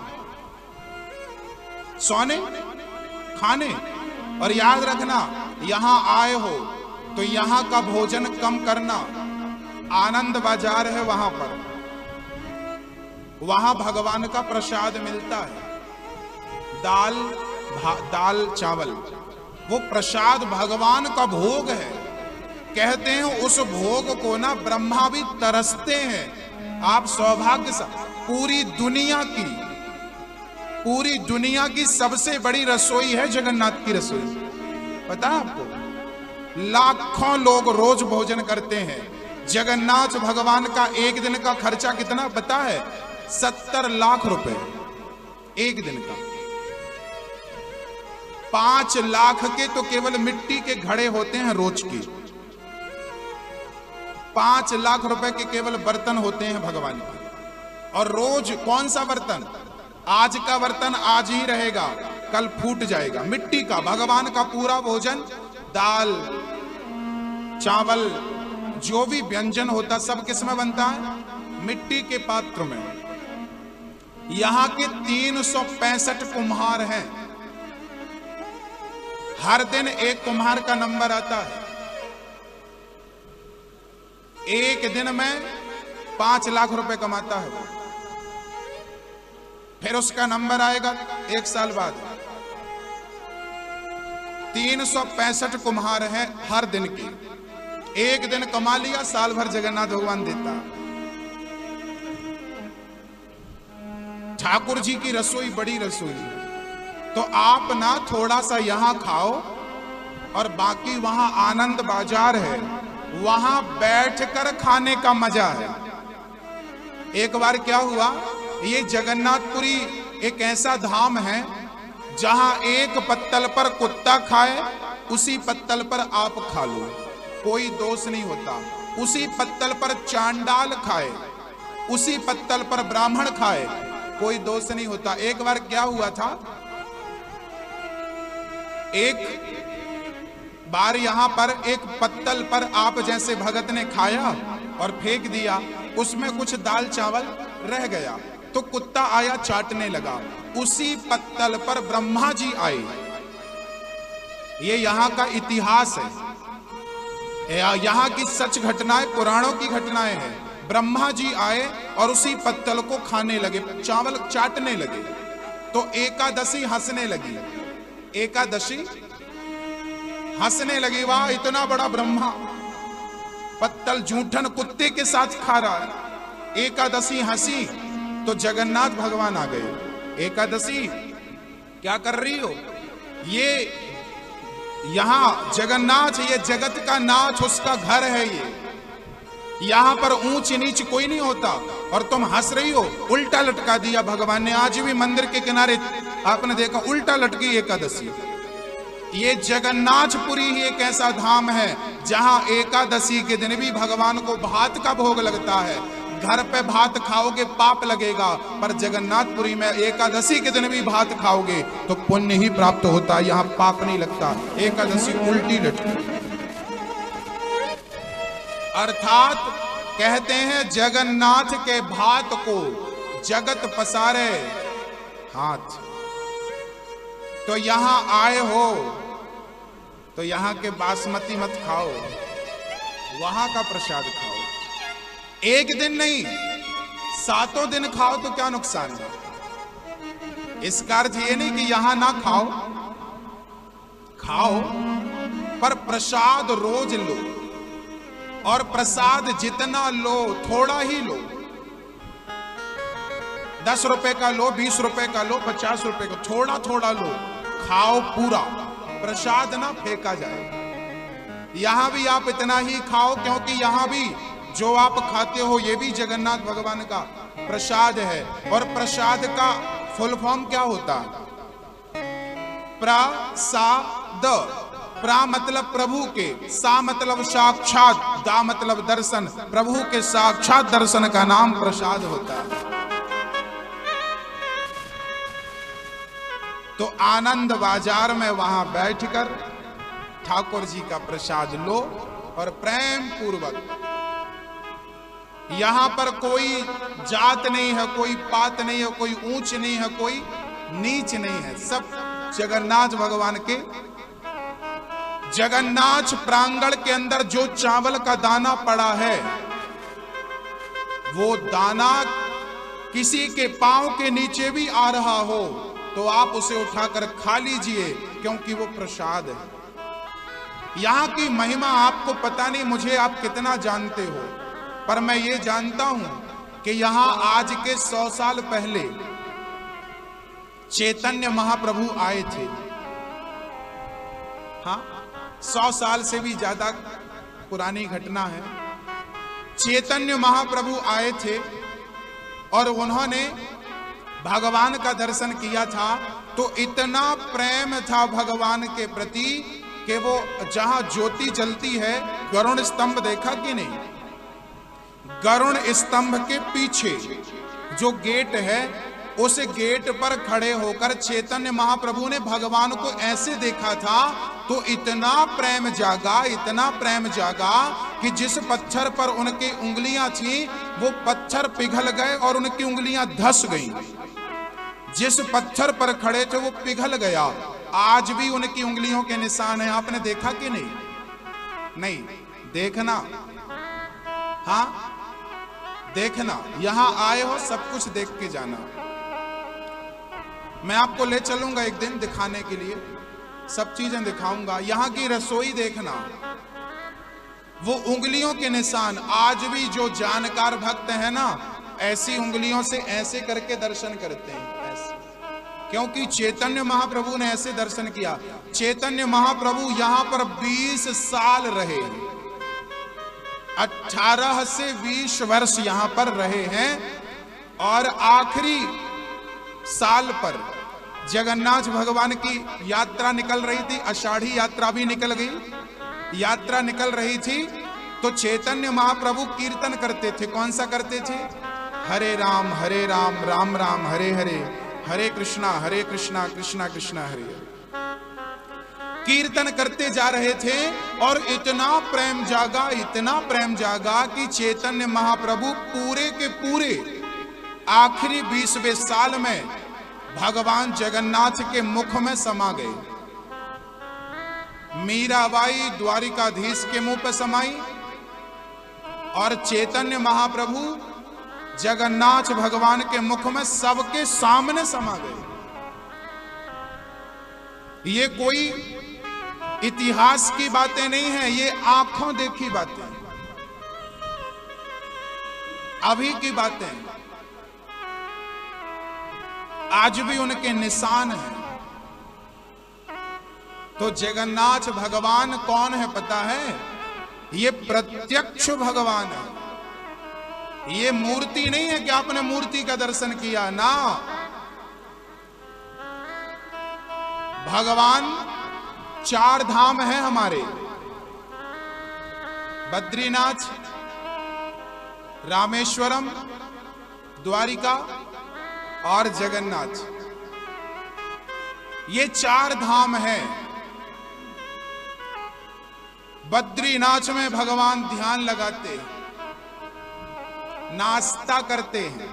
सोने, खाने। और याद रखना, यहां आए हो तो यहां का भोजन कम करना। आनंद बाजार है, वहां पर, वहां भगवान का प्रसाद मिलता है, दाल चावल, वो प्रसाद भगवान का भोग है। कहते हैं उस भोग को ना ब्रह्मा भी तरसते हैं। आप सौभाग्य पूरी दुनिया की सबसे बड़ी रसोई है जगन्नाथ की रसोई। पता है आपको? लाखों लोग रोज भोजन करते हैं। जगन्नाथ भगवान का एक दिन का खर्चा कितना पता है? 70 लाख रुपए एक दिन का। 5 लाख के तो केवल मिट्टी के घड़े होते हैं रोज की। 5 लाख रुपए के केवल बर्तन होते हैं भगवान के। और रोज कौन सा बर्तन? आज का बर्तन आज ही रहेगा, कल फूट जाएगा। मिट्टी का भगवान का पूरा भोजन, दाल चावल जो भी व्यंजन होता सब किस में बनता है? मिट्टी के पात्र में। यहां के 365 कुम्हार हैं। हर दिन एक कुम्हार का नंबर आता है। एक दिन में 5 लाख रुपए कमाता है वो। फिर उसका नंबर आएगा 1 साल बाद। 365 कुम्हार हैं हर दिन की। एक दिन कमा लिया, साल भर जगन्नाथ भगवान देता। ठाकुर जी की रसोई बड़ी रसोई है। तो आप ना थोड़ा सा यहां खाओ और बाकी वहां आनंद बाजार है, वहां बैठकर खाने का मजा है। एक बार क्या हुआ, ये जगन्नाथपुरी एक ऐसा धाम है जहां एक पत्तल पर कुत्ता खाए उसी पत्तल पर आप खा लो, कोई दोष नहीं होता। उसी पत्तल पर चांडाल खाए, उसी पत्तल पर ब्राह्मण खाए, कोई दोष नहीं होता। एक बार क्या हुआ था, एक बार यहां पर एक पत्तल पर आप जैसे भगत ने खाया और फेंक दिया, उसमें कुछ दाल चावल रह गया, तो कुत्ता आया चाटने लगा। उसी पत्तल पर ब्रह्मा जी आए। ये यहां का इतिहास है, यहां की सच घटनाएं, पुराणों की घटनाएं हैं। ब्रह्मा जी आए और उसी पत्तल को खाने लगे, चावल चाटने लगे। तो एकादशी हंसने लगी। एकादशी हंसने लगी, वाह इतना बड़ा ब्रह्मा पत्तल जूठन कुत्ते के साथ खा रहा है। एकादशी हंसी तो जगन्नाथ भगवान आ गए। एकादशी क्या कर रही हो? ये यहां जगन्नाथ, ये जगत का नाथ, उसका घर है। ये यहां पर ऊंच नीच कोई नहीं होता और तुम हंस रही हो। उल्टा लटका दिया भगवान ने। आज भी मंदिर के किनारे आपने देखा उल्टा लटकी एकादशी। ये जगन्नाथपुरी ही एक ऐसा धाम है जहां एकादशी के दिन भी भगवान को भात का भोग लगता है। घर पे भात खाओगे पाप लगेगा, पर जगन्नाथपुरी में एकादशी के दिन भी भात खाओगे तो पुण्य ही प्राप्त होता है, यहां पाप नहीं लगता। एकादशी उल्टी लटकी। अर्थात कहते हैं जगन्नाथ के भात को जगत पसारे हाथ। तो यहां आए हो तो यहां के बासमती मत खाओ, वहां का प्रसाद खाओ। एक दिन नहीं, 7 दिन खाओ तो क्या नुकसान है। इसका अर्थ ये नहीं कि यहां ना खाओ, खाओ पर प्रसाद रोज लो। और प्रसाद जितना लो थोड़ा ही लो। 10 रुपए का लो, 20 रुपए का लो, 50 रुपए का, थोड़ा थोड़ा लो, खाओ पूरा। प्रसाद ना फेंका जाए। यहां भी आप इतना ही खाओ, क्योंकि यहां भी जो आप खाते हो ये भी जगन्नाथ भगवान का प्रसाद है। और प्रसाद का फुल फॉर्म क्या होता है? प्रसाद। प्रा मतलब प्रभु के, सा मतलब साक्षात, दा मतलब दर्शन। प्रभु के साक्षात दर्शन का नाम प्रसाद होता है। तो आनंद बाजार में वहां बैठकर ठाकुर जी का प्रसाद लो और प्रेम पूर्वक। यहां पर कोई जात नहीं है, कोई पात नहीं है, कोई ऊंच नहीं है, कोई नीच नहीं है। सब जगन्नाथ भगवान के। जगन्नाथ प्रांगण के अंदर जो चावल का दाना पड़ा है, वो दाना किसी के पांव के नीचे भी आ रहा हो तो आप उसे उठाकर खा लीजिए, क्योंकि वो प्रसाद है। यहां की महिमा आपको पता नहीं, मुझे आप कितना जानते हो, पर मैं ये जानता हूं कि यहां आज के 100 साल पहले चैतन्य महाप्रभु आए थे। हाँ, 100 साल से भी ज्यादा पुरानी घटना है। चैतन्य महाप्रभु आए थे और उन्होंने भगवान का दर्शन किया था। तो इतना प्रेम था भगवान के प्रति कि वो जहां ज्योति जलती है, गरुड़ स्तंभ देखा कि नहीं? गरुड़ स्तंभ के पीछे जो गेट है, उस गेट पर खड़े होकर चैतन्य महाप्रभु ने भगवान को ऐसे देखा था। तो इतना प्रेम जागा, इतना प्रेम जागा कि जिस पत्थर पर उनकी उंगलियां थी वो पत्थर पिघल गए और उनकी उंगलियां धंस गईं। जिस पत्थर पर खड़े थे वो पिघल गया। आज भी उनकी उंगलियों के निशान हैं। आपने देखा कि नहीं? नहीं देखना, हाँ देखना, यहां आए हो सब कुछ देख के जाना। मैं आपको ले चलूंगा एक दिन दिखाने के लिए, सब चीजें दिखाऊंगा। यहां की रसोई देखना, वो उंगलियों के निशान आज भी जो जानकार भक्त है ना, ऐसी उंगलियों से ऐसे करके दर्शन करते हैं, ऐसे। क्योंकि चैतन्य महाप्रभु ने ऐसे दर्शन किया। चैतन्य महाप्रभु यहां पर 20 साल रहे, 18 से 20 वर्ष यहां पर रहे हैं। और आखिरी साल पर जगन्नाथ भगवान की यात्रा निकल रही थी, आषाढ़ी यात्रा भी निकल गई। यात्रा निकल रही थी तो चैतन्य महाप्रभु कीर्तन करते थे। कौन सा करते थे? हरे राम राम राम हरे हरे, हरे कृष्णा कृष्णा कृष्णा हरे हरे। कीर्तन करते जा रहे थे और इतना प्रेम जागा, इतना प्रेम जागा कि चैतन्य महाप्रभु पूरे के पूरे आखिरी 20वें साल में भगवान जगन्नाथ के मुख में समा गए। मीराबाई द्वारिकाधीश के मुंह पर समाई और चैतन्य महाप्रभु जगन्नाथ भगवान के मुख में सबके सामने समा गए। ये कोई इतिहास की बातें नहीं है, ये आंखों देखी बातें, अभी की बातें। आज भी उनके निशान हैं। तो जगन्नाथ भगवान कौन है पता है? ये प्रत्यक्ष भगवान है। ये मूर्ति नहीं है कि आपने मूर्ति का दर्शन किया ना। भगवान 4 धाम है हमारे, बद्रीनाथ, रामेश्वरम, द्वारिका और जगन्नाथ। ये 4 धाम हैं। बद्रीनाथ में भगवान ध्यान लगाते, नाश्ता करते हैं।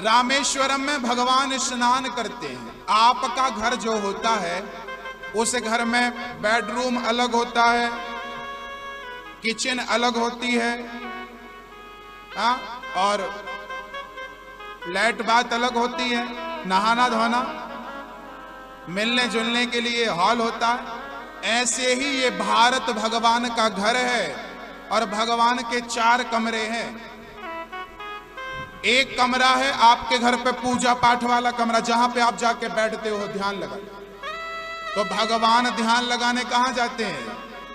रामेश्वरम में भगवान स्नान करते हैं। आपका घर जो होता है उस घर में बेडरूम अलग होता है, किचन अलग होती है, और लाइट बात अलग होती है, नहाना धोना, मिलने जुलने के लिए हॉल होता है। ऐसे ही ये भारत भगवान का घर है और भगवान के 4 कमरे हैं। एक कमरा है आपके घर पे पूजा पाठ वाला कमरा, जहां पे आप जाके बैठते हो ध्यान लगा। तो भगवान ध्यान लगाने कहां जाते हैं?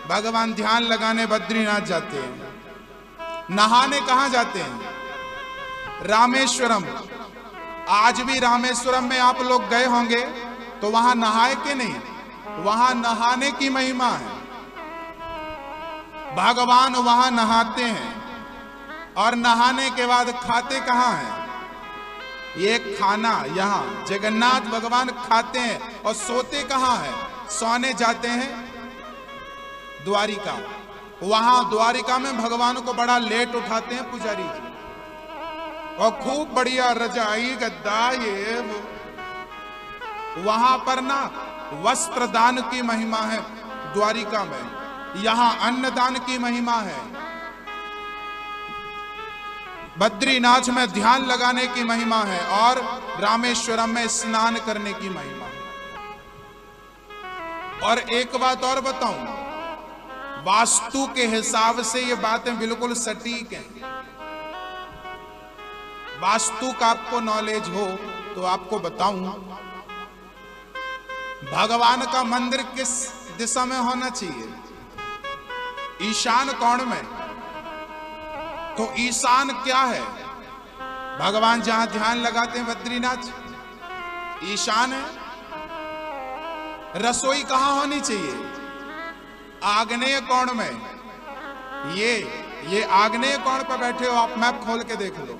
भगवान ध्यान लगाने बद्रीनाथ जाते हैं। नहाने कहां जाते हैं? रामेश्वरम। आज भी रामेश्वरम में आप लोग गए होंगे तो वहां नहाए कि नहीं? वहां नहाने की महिमा है। भगवान वहां नहाते हैं और नहाने के बाद खाते कहां हैं? ये खाना यहां जगन्नाथ भगवान खाते हैं। और सोते कहां हैं? सोने जाते हैं द्वारिका। वहां द्वारिका में भगवान को बड़ा लेट उठाते हैं पुजारी जी, और खूब बढ़िया रजाई गद्दा ये वो। वहां पर ना वस्त्र दान की महिमा है द्वारिका में, यहां अन्नदान की महिमा है। बद्रीनाथ में ध्यान लगाने की महिमा है और रामेश्वरम में स्नान करने की महिमा है। और एक बात और बताऊं, वास्तु के हिसाब से ये बातें बिल्कुल सटीक हैं। वास्तु का आपको नॉलेज हो तो आपको बताऊं, भगवान का मंदिर किस दिशा में होना चाहिए? ईशान कोण में। तो ईशान क्या है? भगवान जहां ध्यान लगाते हैं बद्रीनाथ, ईशान है। रसोई कहां होनी चाहिए? आग्नेय कोण में। ये आग्नेय कोण पर बैठे हो आप, मैप खोल के देख लो।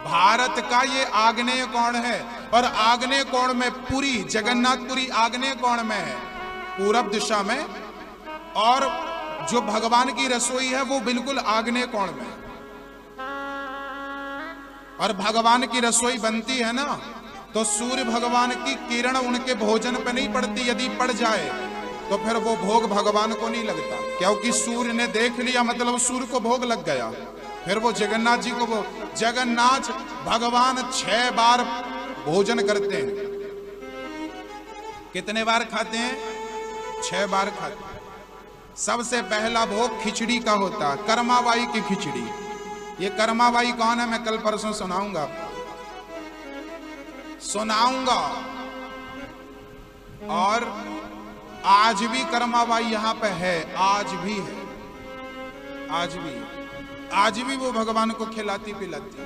भारत का ये आग्नेय कोण है और आग्नेय कोण में पूरी जगन्नाथपुरी आग्नेय कोण में है, पूरब दिशा में। और जो भगवान की रसोई है वो बिल्कुल आग्नेय कोण में। और भगवान की रसोई बनती है ना, तो सूर्य भगवान की किरण उनके भोजन पे नहीं पड़ती। यदि पड़ जाए तो फिर वो भोग भगवान को नहीं लगता, क्योंकि सूर्य ने देख लिया मतलब सूर्य को भोग लग गया। फिर वो जगन्नाथ जी को जगन्नाथ भगवान 6 बार भोजन करते हैं। कितने बार खाते हैं? 6 बार खाते हैं। सबसे पहला भोग खिचड़ी का होता है, कर्माबाई की खिचड़ी। ये कर्माबाई कौन है मैं कल परसों सुनाऊंगा। और आज भी कर्माबाई यहां पे है, आज भी है, आज भी वो भगवान को खिलाती पिलाती।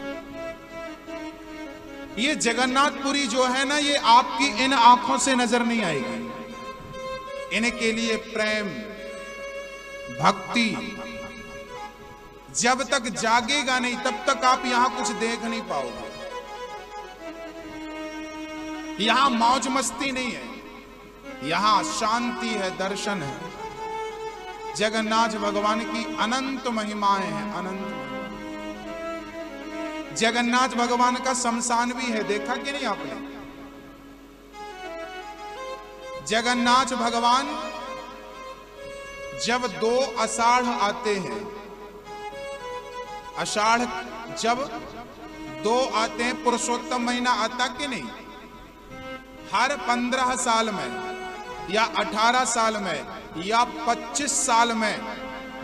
ये जगन्नाथपुरी जो है ना, ये आपकी इन आंखों से नजर नहीं आएगी। इनके लिए प्रेम भक्ति जब तक जागेगा नहीं तब तक आप यहां कुछ देख नहीं पाओगे। यहां मौज मस्ती नहीं है, यहां शांति है, दर्शन है। जगन्नाथ भगवान की अनंत महिमाएं हैं, अनंत। जगन्नाथ भगवान का शमशान भी है, देखा कि नहीं आपने? जगन्नाथ भगवान जब 2 आषाढ़ आते हैं, आषाढ़ जब 2 आते हैं, पुरुषोत्तम महीना आता कि नहीं? हर 15 साल में या 18 साल में या 25 साल में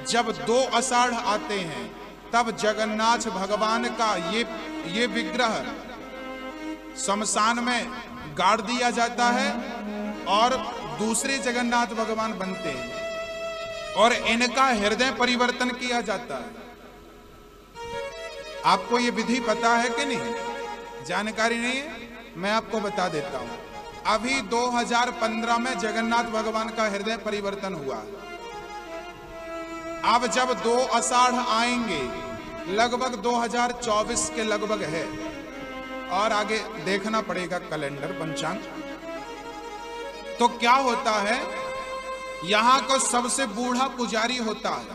जब 2 आषाढ़ आते हैं, तब जगन्नाथ भगवान का ये विग्रह शमशान में गाड़ दिया जाता है और दूसरे जगन्नाथ भगवान बनते हैं और इनका हृदय परिवर्तन किया जाता है। आपको ये विधि पता है कि नहीं? जानकारी नहीं है? मैं आपको बता देता हूं। अभी 2015 में जगन्नाथ भगवान का हृदय परिवर्तन हुआ। अब जब 2 आषाढ़ आएंगे, लगभग 2024 के लगभग है, और आगे देखना पड़ेगा कैलेंडर पंचांग। तो क्या होता है, यहां का सबसे बूढ़ा पुजारी होता है,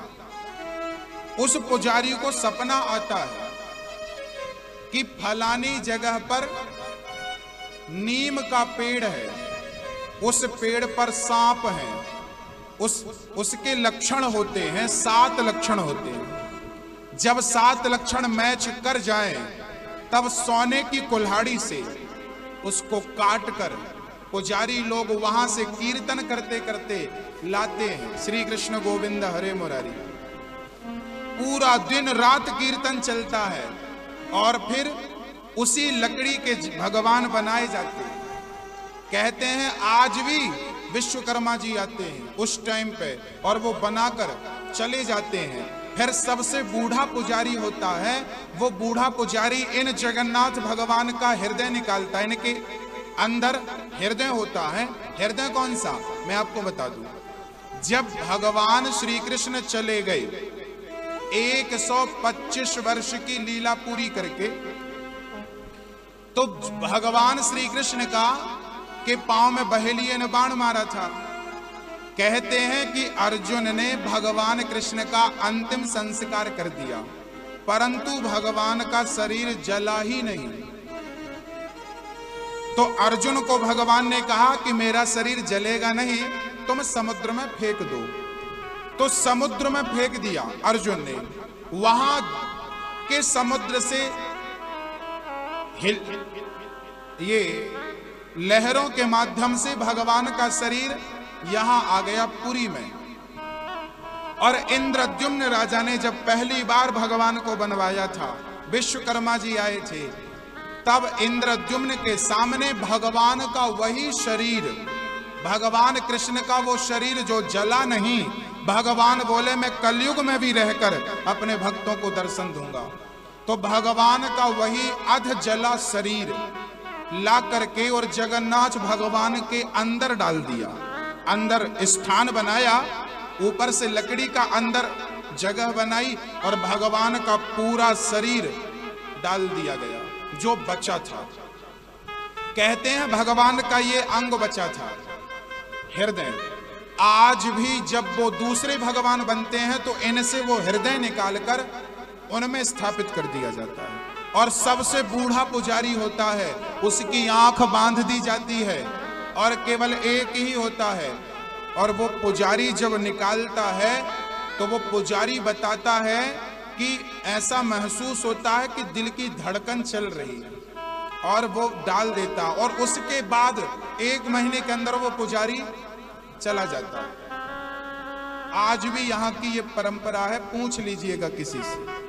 उस पुजारी को सपना आता है कि फलानी जगह पर नीम का पेड़ है, उस पेड़ पर सांप है, उसके लक्षण होते हैं, 7 लक्षण होते हैं। जब 7 लक्षण मैच कर जाएं, तब सोने की कुल्हाड़ी से उसको काट कर पुजारी लोग वहां से कीर्तन करते करते लाते हैं, श्री कृष्ण गोविंद हरे मुरारी। पूरा दिन रात कीर्तन चलता है और फिर उसी लकड़ी के भगवान बनाए जाते हैं। कहते हैं आज भी विश्वकर्मा जी आते हैं उस टाइम पे और वो बनाकर चले जाते हैं। फिर सबसे बूढ़ा पुजारी होता है, वो बूढ़ा पुजारी इन जगन्नाथ भगवान का हृदय निकालता है। इनके अंदर हृदय होता है। हृदय कौन सा, मैं आपको बता दूं। जब भगवान श्री कृष्ण चले गए 125 वर्ष की लीला पूरी करके, तो भगवान श्री कृष्ण का के पांव में बहेलिये ने बाण मारा था। कहते हैं कि अर्जुन ने भगवान कृष्ण का अंतिम संस्कार कर दिया, परंतु भगवान का शरीर जला ही नहीं। तो अर्जुन को भगवान ने कहा कि मेरा शरीर जलेगा नहीं, तुम समुद्र में फेंक दो। तो समुद्र में फेंक दिया अर्जुन ने। वहां के समुद्र से ये लहरों के माध्यम से भगवान का शरीर यहां आ गया पुरी में। और इंद्रद्युम्न राजा ने जब पहली बार भगवान को बनवाया था, विश्वकर्मा जी आए थे, तब इंद्रद्युम्न के सामने भगवान का वही शरीर, भगवान कृष्ण का वो शरीर जो जला नहीं, भगवान बोले मैं कलयुग में भी रहकर अपने भक्तों को दर्शन दूंगा। तो भगवान का वही अध जला शरीर ला करके और जगन्नाथ भगवान के अंदर डाल दिया, अंदर स्थान बनाया, ऊपर से लकड़ी का अंदर जगह बनाई और भगवान का पूरा शरीर डाल दिया गया जो बचा था। कहते हैं भगवान का ये अंग बचा था, हृदय। आज भी जब वो दूसरे भगवान बनते हैं तो इनसे वो हृदय निकालकर उनमें स्थापित कर दिया जाता है। और सबसे बूढ़ा पुजारी होता है, उसकी आंख बांध दी जाती है और केवल एक ही होता है। और वो पुजारी जब निकालता है तो वो पुजारी बताता है कि ऐसा महसूस होता है कि दिल की धड़कन चल रही है, और वो डाल देता। और उसके बाद 1 महीने के अंदर वो पुजारी चला जाता है। आज भी यहाँ की ये परंपरा है, पूछ लीजिएगा किसी से।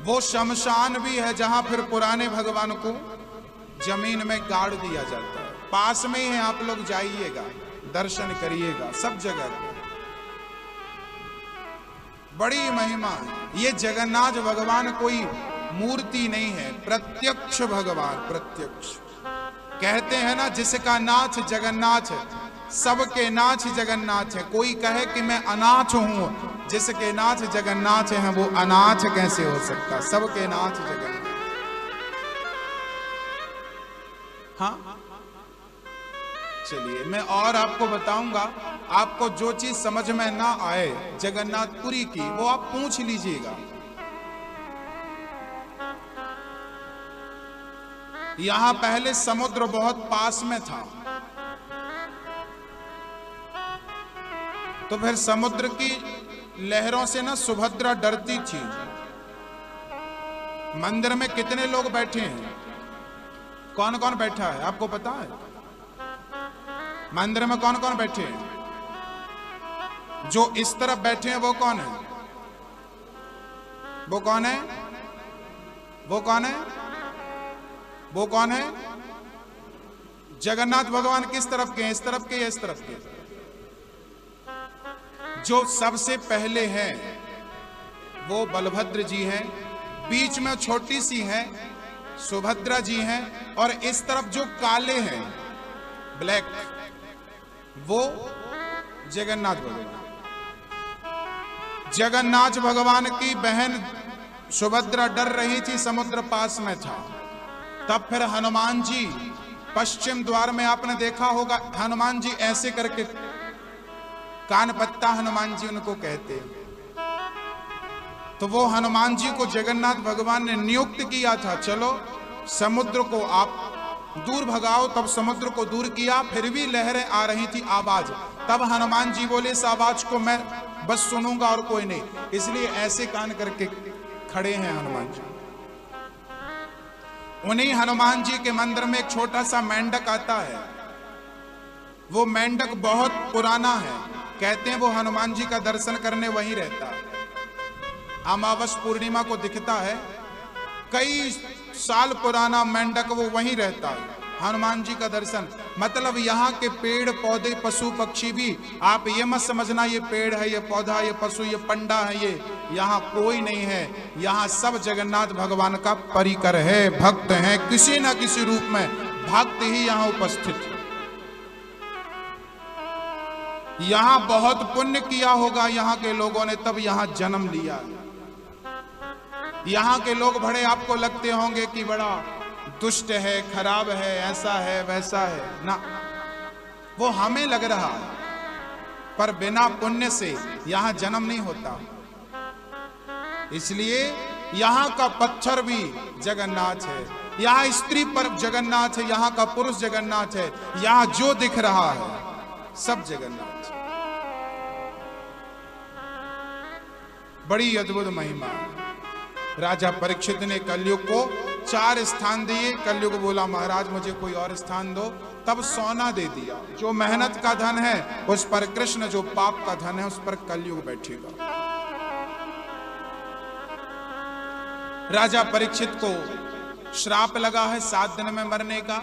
वो शमशान भी है जहां फिर पुराने भगवान को जमीन में गाड़ दिया जाता है। पास में ही है, आप लोग जाइएगा, दर्शन करिएगा, सब जगह पे बड़ी महिमा है। ये जगन्नाथ भगवान कोई मूर्ति नहीं है, प्रत्यक्ष भगवान, प्रत्यक्ष। कहते हैं ना, जिसका नाथ जगन्नाथ है, सबके नाथ जगन्नाथ है। कोई कहे कि मैं अनाथ हूं, जिसके नाथ जगन्नाथ हैं वो अनाथ कैसे हो सकता? सबके नाथ जगन्नाथ। हाँ, चलिए मैं और आपको बताऊंगा। आपको जो चीज समझ में ना आए जगन्नाथपुरी की, वो आप पूछ लीजिएगा। यहां पहले समुद्र बहुत पास में था, तो फिर समुद्र की लहरों से ना सुभद्रा डरती थी। मंदिर में कितने लोग बैठे हैं? कौन कौन बैठा है आपको पता है? मंदिर में कौन कौन बैठे हैं? जो इस तरफ बैठे हैं वो कौन है? वो कौन है? वो कौन है? वो कौन है? जगन्नाथ भगवान किस तरफ के हैं? इस तरफ के या इस तरफ के? जो सबसे पहले हैं वो बलभद्र जी हैं, बीच में छोटी सी हैं सुभद्रा जी हैं, और इस तरफ जो काले हैं ब्लैक, वो जगन्नाथ भगवान। जगन्नाथ भगवान की बहन सुभद्रा डर रही थी, समुद्र पास में था। तब फिर हनुमान जी पश्चिम द्वार में, आपने देखा होगा, हनुमान जी ऐसे करके, कान पत्ता हनुमान जी उनको कहते हैं। तो वो हनुमान जी को जगन्नाथ भगवान ने नियुक्त किया था, चलो समुद्र को आप दूर भगाओ। तब समुद्र को दूर किया, फिर भी लहरें आ रही थी, आवाज। तब हनुमान जी बोले, इस आवाज को मैं बस सुनूंगा और कोई नहीं। इसलिए ऐसे कान करके खड़े हैं हनुमान जी। उन्हीं हनुमान जी के मंदिर में एक छोटा सा मेंढक आता है। वो मेंढक बहुत पुराना है, कहते हैं वो हनुमान जी का दर्शन करने वहीं रहता है। अमावस पूर्णिमा को दिखता है, कई साल पुराना मेंढक वो वहीं रहता है, हनुमान जी का दर्शन। मतलब यहाँ के पेड़ पौधे पशु पक्षी भी, आप ये मत समझना ये पेड़ है, ये पौधा, ये पशु, ये पंडा है, ये यहाँ कोई नहीं है। यहाँ सब जगन्नाथ भगवान का परिकर है, भक्त हैं, किसी न किसी रूप में भक्त ही यहाँ उपस्थित है। यहाँ बहुत पुण्य किया होगा यहाँ के लोगों ने, तब यहाँ जन्म लिया। यहाँ के लोग बड़े आपको लगते होंगे कि बड़ा दुष्ट है, खराब है, ऐसा है, वैसा है ना, वो हमें लग रहा है, पर बिना पुण्य से यहाँ जन्म नहीं होता। इसलिए यहाँ का पत्थर भी जगन्नाथ है, यहाँ स्त्री पर जगन्नाथ है, यहाँ का पुरुष जगन्नाथ है, यहाँ जो दिख रहा है सब जगन्नाथ। बड़ी अद्भुत महिमा। राजा परीक्षित ने कलयुग को 4 स्थान दिए। कलयुग बोला महाराज मुझे कोई और स्थान दो। तब सोना दे दिया। जो मेहनत का धन है उस पर कृष्ण, जो पाप का धन है उस पर कलयुग बैठेगा। राजा परीक्षित को श्राप लगा है 7 दिन में मरने का।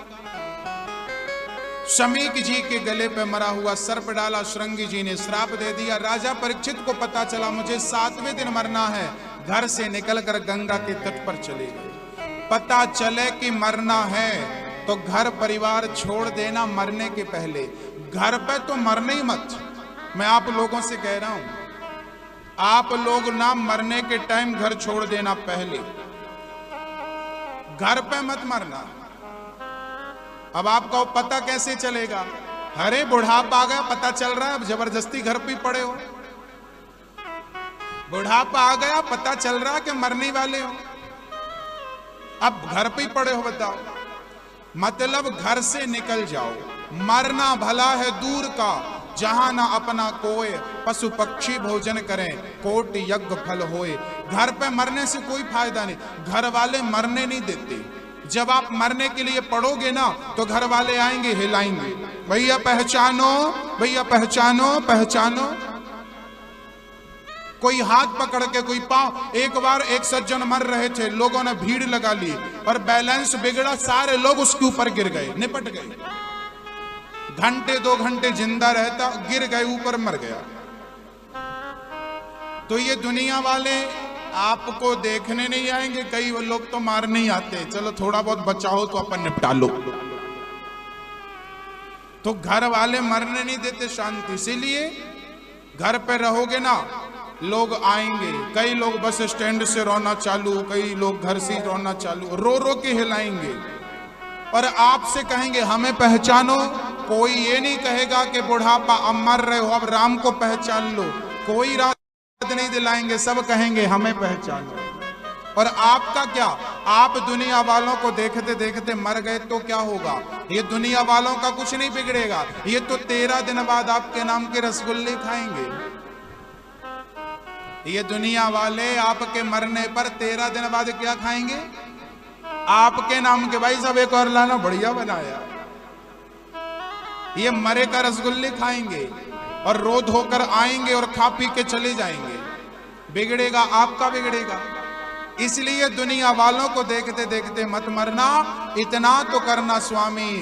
शमीक जी के गले पे मरा हुआ सर्प डाला, श्रृंगी जी ने श्राप दे दिया। राजा परीक्षित को पता चला मुझे 7वें दिन मरना है। घर से निकलकर गंगा के तट पर चले गए। पता चले कि मरना है तो घर परिवार छोड़ देना मरने के पहले। घर पे तो मरने ही मत। मैं आप लोगों से कह रहा हूं, आप लोग ना मरने के टाइम घर छोड़ देना पहले, घर पे मत मरना। अब आपका पता कैसे चलेगा? अरे बुढ़ापा आ गया, पता चल रहा है, अब जबरदस्ती घर पे पड़े हो। बुढ़ापा आ गया, पता चल रहा है कि मरने वाले हो, अब घर पे पड़े हो। बताओ, मतलब घर से निकल जाओ। मरना भला है दूर का, जहां ना अपना कोय, पशु पक्षी भोजन करें, कोट यज्ञ फल होए। घर पे मरने से कोई फायदा नहीं, घर वाले मरने नहीं देते। जब आप मरने के लिए पड़ोगे ना तो घर वाले आएंगे, हिलाएंगे, भैया पहचानो, भैया पहचानो, पहचानो। कोई हाथ पकड़ के, कोई पांव। एक बार एक सज्जन मर रहे थे, लोगों ने भीड़ लगा ली और बैलेंस बिगड़ा, सारे लोग उसके ऊपर गिर गए, निपट गए। घंटे 2 घंटे जिंदा रहता, गिर गए ऊपर, मर गया। तो ये दुनिया वाले आपको देखने नहीं आएंगे। कई लोग तो मारने ही आते, चलो थोड़ा बहुत बचाओ तो अपन निपटा लो। तो घर वाले मरने नहीं देते शांति। इसीलिए घर पे रहोगे ना, लोग आएंगे। कई लोग बस स्टैंड से रोना चालू, कई लोग घर से रोना चालू, रो रो के हिलाएंगे और आपसे कहेंगे हमें पहचानो। कोई ये नहीं कहेगा कि बुढ़ापा अब मर रहे हो, अब राम को पहचान लो। कोई रात नहीं दिलाएंगे, सब कहेंगे हमें पहचानो। और आपका क्या? आप दुनिया वालों को देखते देखते मर गए तो क्या होगा? ये दुनिया वालों का कुछ नहीं बिगड़ेगा। ये तो 13 दिन बाद आपके नाम के रसगुल्ले खाएंगे। ये दुनिया वाले आपके मरने पर 13 दिन बाद क्या खाएंगे? आपके नाम के, भाई सब एक और लाना, बढ़िया बनाया। ये मरे का रसगुल्ले खाएंगे और रो धोकर आएंगे और खा पी के चले जाएंगे। बिगड़ेगा आपका, बिगड़ेगा। इसलिए दुनिया वालों को देखते देखते मत मरना। इतना तो करना स्वामी,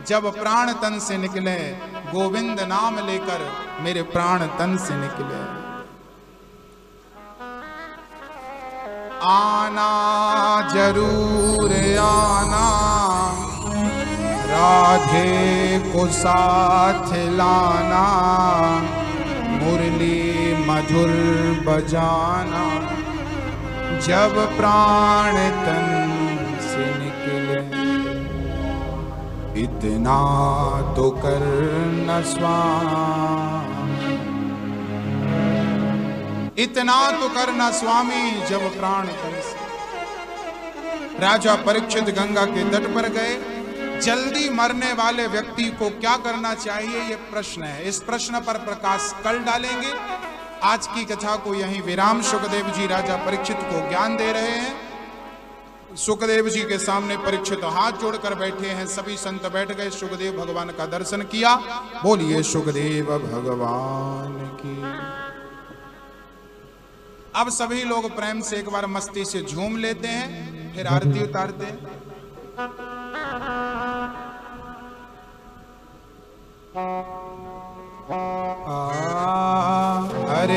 जब प्राण तन से निकले, गोविंद नाम लेकर मेरे प्राण तन से निकले। आना जरूर आना, राधे को साथ लाना, मुरली मधुर बजाना, जब प्राण तन से निकले। इतना तो करना स्वामी, इतना तो करना स्वामी, जब प्राण तन से। राजा परीक्षित गंगा के तट पर गए। जल्दी मरने वाले व्यक्ति को क्या करना चाहिए, ये प्रश्न है। इस प्रश्न पर प्रकाश कल डालेंगे। आज की कथा को यहीं विराम। सुखदेव जी राजा परीक्षित को ज्ञान दे रहे हैं। सुखदेव जी के सामने परीक्षित हाथ जोड़कर बैठे हैं। सभी संत बैठ गए, सुखदेव भगवान का दर्शन किया। बोलिए सुखदेव भगवान की। अब सभी लोग प्रेम से एक बार मस्ती से झूम लेते हैं, फिर आरती उतारते हैं।